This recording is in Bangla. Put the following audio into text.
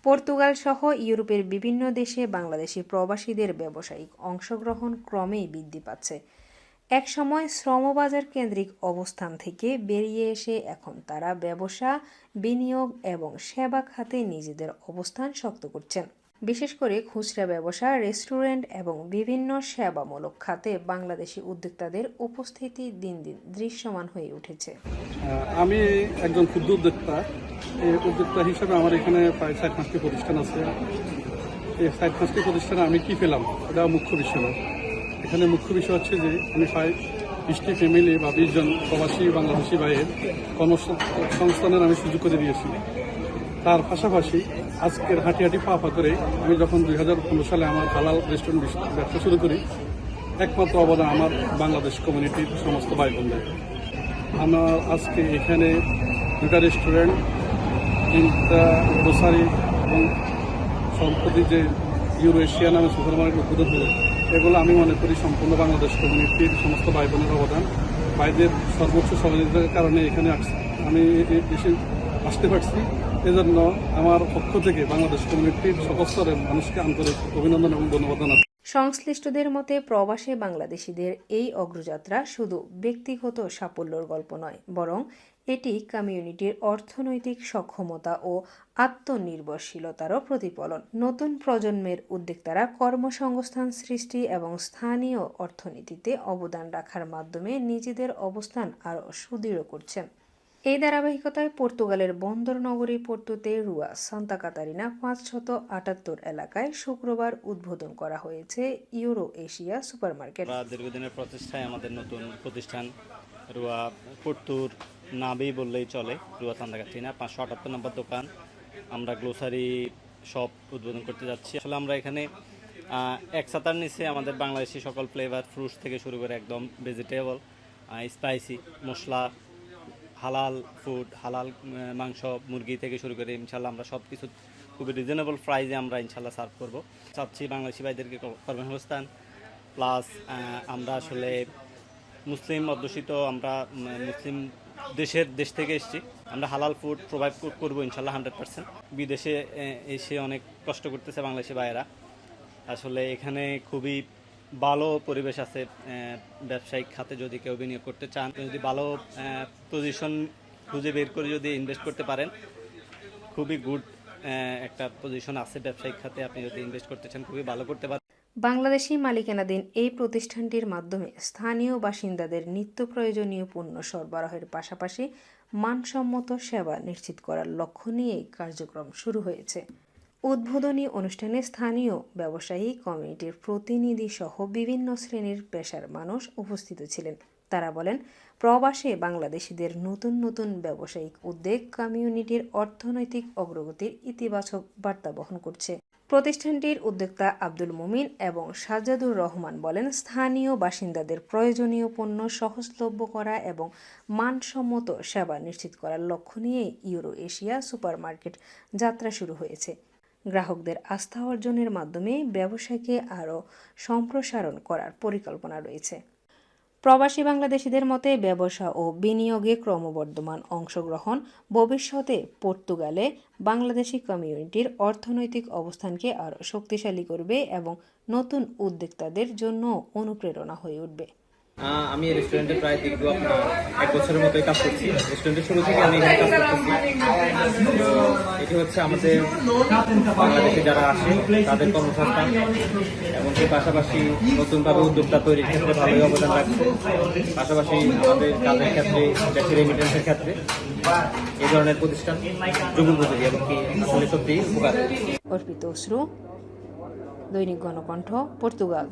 পর্তুগাল সহ ইউরোপের বিভিন্ন দেশে বাংলাদেশি প্রবাসীদের ব্যবসায়িক অংশগ্রহণ ক্রমেই বৃদ্ধি পাচ্ছে। একসময় শ্রমবাজার কেন্দ্রিক অবস্থান থেকে বেরিয়ে এসে এখন তারা ব্যবসা, বিনিয়োগ এবং সেবা খাতে নিজেদের অবস্থান শক্ত করছেন। বিশেষ করে খুচরা ব্যবসা, রেস্টুরেন্ট এবং বিভিন্ন সেবামূলক খাতে বাংলাদেশি উদ্যোক্তাদের উপস্থিতি দিন দিন দৃশ্যমান হয়ে উঠেছে। আমি একজন ক্ষুদ্র উদ্যোক্তা। এই উদ্যোক্তা হিসেবে আমার এখানে প্রায় 4-5টি প্রতিষ্ঠান আছে। এই 4-5টি প্রতিষ্ঠানে আমি কি পেলাম এটা মুখ্য বিষয় না। এখানে মুখ্য বিষয় হচ্ছে যে আমি 20টি ফ্যামিলি বা 20 জন প্রবাসী বাংলাদেশি ভাইয়ের কর্মসংস্থানের আমি সুযোগ করে দিয়েছি। তার পাশাপাশি আজকের হাঁটি পা করে আমি যখন 2015 সালে আমার হালাল রেস্টুরেন্ট ব্যবসা শুরু করি, একমাত্র অবদান আমার বাংলাদেশ কমিউনিটির সমস্ত ভাই বোনদের। আমার আজকে এখানে 2টা রেস্টুরেন্ট, 3টা গ্রোসারি এবং সম্প্রতি যে ইউরো এশিয়া নামে সুপার মার্কেট উদ্বোধন হলো, এগুলো আমি মনে করি সম্পূর্ণ বাংলাদেশ কমিউনিটির সমস্ত ভাই বোনের অবদান। ভাইদের সর্বোচ্চ সহযোগিতার কারণে এখানে আমি এসে আসতে পারছি। এজন্য আমার পক্ষ থেকে বাংলাদেশ কমিউনিটির সকল স্তরের মানুষকে আন্তরিক অভিনন্দন এবং ধন্যবাদ জানাচ্ছি। সংশ্লিষ্টদের মতে প্রবাসে বাংলাদেশিদের এই অগ্রযাত্রা শুধু ব্যক্তিগত সাফল্যের গল্প নয়, বরং এটি কমিউনিটির অর্থনৈতিক সক্ষমতা ও আত্মনির্ভরশীলতারও প্রতিফলন। নতুন প্রজন্মের উদ্যোক্তারা কর্মসংস্থান সৃষ্টি এবং স্থানীয় অর্থনীতিতে অবদান রাখার মাধ্যমে নিজেদের অবস্থান আরও সুদৃঢ় করছেন। এই ধারাবাহিকতায় পর্তুগালের বন্দর নগরী পোর্তোতে রুয়া সান্তা কাতারিনা 578 এলাকায় শুক্রবার উদ্বোধন করা হয়েছে ইউরো এশিয়া সুপারমার্কেট। দীর্ঘদিনের প্রচেষ্টায় আমাদের নতুন প্রতিষ্ঠান রুয়া পোর্তুর নাবি বললেই চলে। রুয়া সান্তা কাতারিনা 578 নম্বর দোকান। আমরা গ্লোসারি শপ উদ্বোধন করতে যাচ্ছি। আসলে আমরা এখানে এক ছাতার নিচে আমাদের বাংলাদেশি সকল ফ্লেভার, ফ্রুটস থেকে শুরু করে একদম ভেজিটেবল, স্পাইসি, মশলা, হালাল ফুড, হালাল মাংস, মুরগি থেকে শুরু করে ইনশাল্লাহ আমরা সব কিছু খুবই রিজনেবল প্রাইসে আমরা ইনশাল্লাহ সার্ভ করবো। চাচ্ছি বাংলাদেশি ভাইদেরকে কর্মসংস্থান, প্লাস আমরা আসলে মুসলিম অধ্যুষিত, আমরা মুসলিম দেশ থেকে এসেছি। আমরা হালাল ফুড প্রোভাইড করবো ইনশাল্লাহ 100%। বিদেশে এসে অনেক কষ্ট করতেছে বাংলাদেশি ভাইয়েরা। আসলে এখানে খুবই ভালো পরিবেশ আছে। ব্যবসায়িক খাতে যদি কেউ বিনিয়োগ করতে চান, যদি ভালো পজিশন খুঁজে বের করে যদি ইনভেস্ট করতে পারেন, খুবই গুড একটা পজিশন আছে ব্যবসায়িক খাতে। আপনি যদি ইনভেস্ট করতে চান খুবই ভালো করতে পারেন। বাংলাদেশি মালিকানাধীন এই প্রতিষ্ঠানটির মাধ্যমে স্থানীয় বাসিন্দাদের নিত্য প্রয়োজনীয় পণ্য সরবরাহের পাশাপাশি মানসম্মত সেবা নিশ্চিত করার লক্ষ্য নিয়েই কার্যক্রম শুরু হয়েছে। উদ্বোধনী অনুষ্ঠানে স্থানীয় ব্যবসায়ী, কমিউনিটির প্রতিনিধি সহ বিভিন্ন শ্রেণীর পেশার মানুষ উপস্থিত ছিলেন। তারা বলেন, প্রবাসে বাংলাদেশিদের নতুন নতুন ব্যবসায়িক উদ্যোগ কমিউনিটির অর্থনৈতিক অগ্রগতির ইতিবাচক বার্তা বহন করছে। প্রতিষ্ঠানটির উদ্যোক্তা আব্দুল মুমিন এবং সাজ্জাদুর রহমান বলেন, স্থানীয় বাসিন্দাদের প্রয়োজনীয় পণ্য সহজলভ্য করা এবং মানসম্মত সেবা নিশ্চিত করার লক্ষ্য নিয়ে ইউরো এশিয়া সুপারমার্কেট যাত্রা শুরু হয়েছে। গ্রাহকদের আস্থা অর্জনের মাধ্যমে ব্যবসাকে আরও সম্প্রসারণ করার পরিকল্পনা রয়েছে। প্রবাসী বাংলাদেশিদের মতে ব্যবসা ও বিনিয়োগে ক্রমবর্ধমান অংশগ্রহণ ভবিষ্যতে পর্তুগালে বাংলাদেশি কমিউনিটির অর্থনৈতিক অবস্থানকে আরও শক্তিশালী করবে এবং নতুন উদ্যোক্তাদের জন্য অনুপ্রেরণা হয়ে উঠবে। আমি রেস্টুরেন্টে প্রায় দীর্ঘ 1 বছরের মতোই কাজ করছি। রেস্টুরেন্টের শুরু থেকে আমি এখানে কাজ করতেছি। তো এটি হচ্ছে আমাদের বাংলাদেশে যারা আসে তাদের কর্মসংস্থান, এমনকি পাশাপাশি নতুনভাবে উদ্যোক্তা তৈরির ক্ষেত্রে ভালোই অবদান রাখছে। পাশাপাশি আমাদের কাজের ক্ষেত্রে, দেশের রেমিটেন্সের ক্ষেত্রে এই ধরনের প্রতিষ্ঠান যুগোপযোগী এবং কি আসলে সত্যি উপকার। অর্পিত অশ্রু, দৈনিক গণকণ্ঠ, পর্তুগাল।